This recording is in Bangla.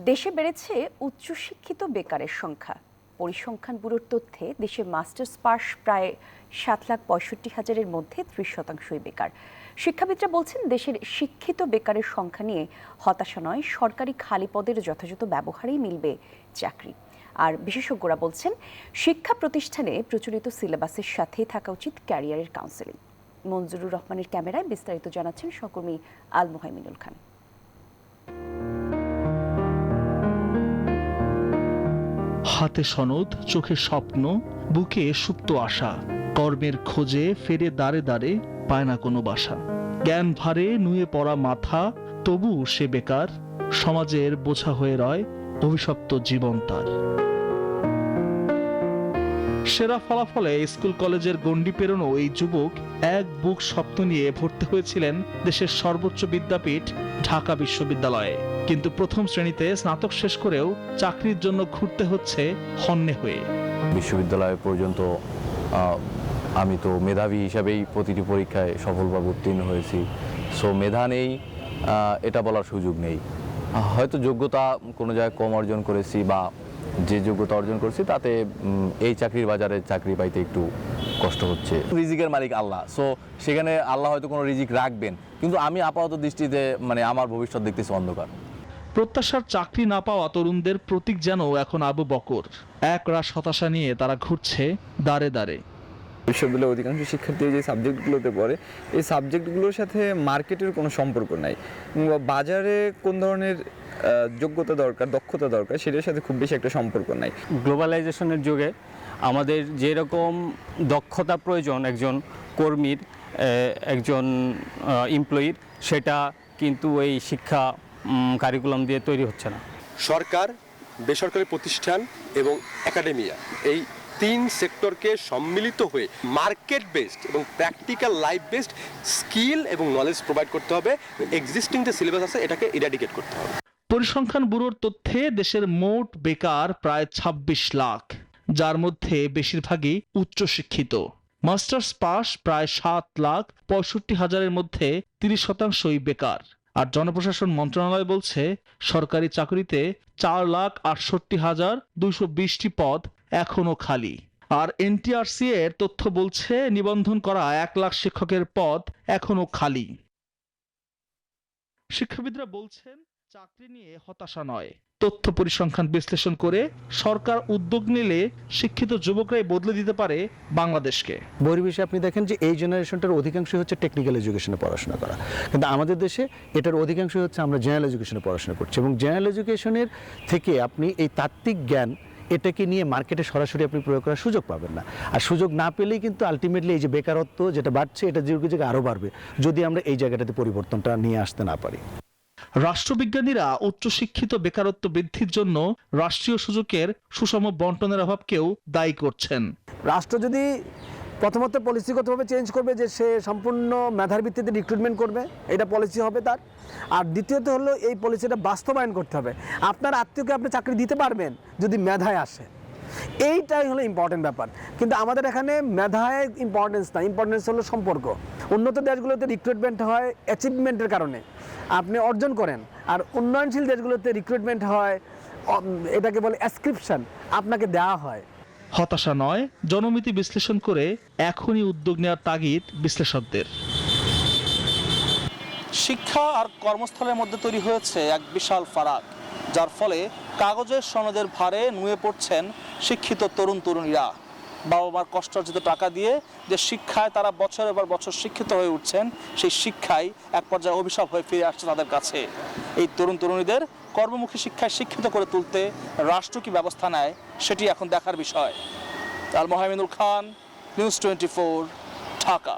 দেশে বেড়েছে উচ্চশিক্ষিত বেকারের সংখ্যা। পরিসংখ্যান ব্যুরোর তথ্যে দেশে মাস্টার্স পাস প্রায় 7,65,000-এর মধ্যে 30%ই বেকার। শিক্ষাবিদরা বলছেন, দেশের শিক্ষিত বেকারের সংখ্যা নিয়ে হতাশা নয়, সরকারি খালি পদের যথাযথ ব্যবহারেই মিলবে চাকরি। আর বিশেষজ্ঞরা বলছেন, শিক্ষা প্রতিষ্ঠানে প্রচলিত সিলেবাসের সাথেই থাকা উচিত ক্যারিয়ারের কাউন্সেলিং। মঞ্জুরুর রহমানের ক্যামেরায় বিস্তারিত জানাচ্ছেন সহকর্মী আল মোহাইমিনুল খান। হাতে সনদ, চোখে স্বপ্ন, বুকে সুপ্ত আশা, কর্মের খোঁজে ফেরে দাঁড়ে দাঁড়ে পায় না কোনো বাসা। জ্ঞান ভারে নুয়ে পড়া মাথা, তবু সে বেকার, সমাজের বোঝা হয়ে রয় অভিশপ্ত জীবন তার। সেরা ফলাফলে স্কুল কলেজের গণ্ডি পেরোনো এই যুবক এক বুক স্বপ্ন নিয়ে ভর্তি হয়েছিলেন দেশের সর্বোচ্চ বিদ্যাপীঠ ঢাকা বিশ্ববিদ্যালয়ে। কিন্তু প্রথম শ্রেণীতে স্নাতক শেষ করেও চাকরির জন্য ঘুরতে হচ্ছে হন্যে হয়ে। বিশ্ববিদ্যালয় পর্যন্ত আমি তো মেধাবী হিসাবেই প্রতিটি পরীক্ষায় সফলভাবে উত্তীর্ণ হয়েছি। সো মেধা নেই এটা বলার সুযোগ নেই। হয়তো যোগ্যতা কোনো জায়গায় কম অর্জন করেছি, বা যে যোগ্যতা অর্জন করছি তাতে এই চাকরির বাজারে চাকরি পাইতে একটু কষ্ট হচ্ছে। রিজিকের মালিক আল্লাহ, সো সেখানে আল্লাহ হয়তো কোনো রিজিক রাখবেন, কিন্তু আমি আপাতত দৃষ্টিতে আমার ভবিষ্যৎ দেখতেছি অন্ধকার। প্রত্যাশার চাকরি না পাওয়া তরুণদের প্রতীক যেন এখন আবু বকর। এক রাশ হতাশা নিয়ে তারা ঘুরছে দাঁড়ে দাঁড়ে। বিশ্ববিদ্যালয়ের অধিকাংশ শিক্ষার্থী যে সাবজেক্টগুলোতে পড়ে, এই সাবজেক্টগুলোর সাথে মার্কেটের কোনো সম্পর্ক নাই। বাজারে কোন ধরনের যোগ্যতা দরকার, দক্ষতা দরকার, সেটার সাথে খুব বেশি একটা সম্পর্ক নাই। গ্লোবালাইজেশনের যুগে আমাদের যেরকম দক্ষতা প্রয়োজন একজন কর্মীর, একজন এমপ্লয়ির, সেটা কিন্তু এই শিক্ষা কারিকুলাম দিয়ে তৈরি হচ্ছে না। সরকার, বেসরকারি প্রতিষ্ঠান এবং একাডেমিয়া, এই তিন সেক্টরকে সম্মিলিত হয়ে মার্কেট বেসড এবং প্র্যাকটিক্যাল লাইফ বেসড স্কিল এবং নলেজ প্রোভাইড করতে হবে। এক্সিস্টিং যে সিলেবাস আছে এটাকে ইরাডিকেট করতে হবে। পরিসংখ্যান ব্যুরোর তথ্যে দেশের মোট বেকার প্রায় 26 লাখ, যার মধ্যে বেশিরভাগই উচ্চশিক্ষিত। মাস্টার্স পাস প্রায় 7,65,000-এর মধ্যে 30%ই বেকার। আর জনপ্রশাসন মন্ত্রণালয় বলছে, সরকারি চাকরিতে 4,68,220টি পদ এখনো খালি। আর এনটিআরসি এর তথ্য বলছে, নিবন্ধন করা 1 লাখ শিক্ষকের পদ এখনো খালি। শিক্ষাবিদরা বলছেন, চাকরি নিয়ে হতাশা নয়, তথ্য পরিসংখ্যান বিশ্লেষণ করে সরকার উদ্যোগ নিলে শিক্ষিত যুবকরাই বদলে দিতে পারে বাংলাদেশকে। বহির্বিশ্বে আপনি দেখেন যে এই জেনারেশনটার অধিকাংশ হচ্ছে টেকনিক্যাল এডুকেশনে পড়াশোনা করা, কিন্তু আমাদের দেশে এটার অধিকাংশ হচ্ছে আমরা জেনারেল এডুকেশনে পড়াশোনা করছি। এবং জেনারেল এডুকেশনের থেকে আপনি এই তাত্ত্বিক জ্ঞান এটাকে নিয়ে মার্কেটে সরাসরি আপনি প্রয়োগ করার সুযোগ পাবেন না। আর সুযোগ না পেলেই কিন্তু আলটিমেটলি এই যে বেকারত্ব যেটা বাড়ছে, এটা যুগে যুগে আরও বাড়বে যদি আমরা এই জায়গাটাতে পরিবর্তনটা নিয়ে আসতে না পারি। রাষ্ট্রবিজ্ঞানীরা উচ্চশিক্ষিত বেকারত্ব বৃদ্ধির জন্য রাষ্ট্রীয় সুযোগের সুষম বন্টনের অভাবকেও দায়ী করছেন। রাষ্ট্র যদি প্রথমত পলিসিগতভাবে চেঞ্জ করবে যে সে সম্পূর্ণ মেধার ভিত্তিতে রিক্রুটমেন্ট করবে, এটা পলিসি হবে তার। আর দ্বিতীয়ত হলো এই পলিসিটা বাস্তবায়ন করতে হবে। আপনার আত্মীয়কে আপনি চাকরি দিতে পারবেন যদি মেধায় আসে, এইটাই হলো ইম্পর্টেন্ট ব্যাপার। কিন্তু আমাদের এখানে মেধায় ইম্পর্টেন্স না, ইম্পর্টেন্স হলো সম্পর্ক। উন্নত দেশগুলোতে রিক্রুটমেন্ট হয় অ্যাচিভমেন্টের কারণে, আপনি অর্জন করেন। আর উন্নয়নশীল দেশগুলোতে রিক্রুটমেন্ট হয়, এটাকে বলে অ্যাসক্রিপশন, আপনাকে দেওয়া হয়। হতাশা নয়, জনমিতি বিশ্লেষণ করে এখনই উদ্যোগ নেওয়ার তাগিদ বিশ্লেষকদের। শিক্ষা আর কর্মস্থলের মধ্যে তৈরি হয়েছে এক বিশাল ফারাক, যার ফলে কাগজের সনদের ভারে নুয়ে পড়ছেন শিক্ষিত তরুণ তরুণীরা। বাবা মার কষ্টার্জিত টাকা দিয়ে যে শিক্ষায় তারা বছরের পর বছর শিক্ষিত হয়ে উঠছেন, সেই শিক্ষাই এক পর্যায়ে অভিশাপ হয়ে ফিরে আসছে তাদের কাছে। এই তরুণ তরুণীদের কর্মমুখী শিক্ষায় শিক্ষিত করে তুলতে রাষ্ট্র কি ব্যবস্থা নেয়, সেটি এখন দেখার বিষয়। আল মোহাইমিনুল খান, নিউজ 24, ঢাকা।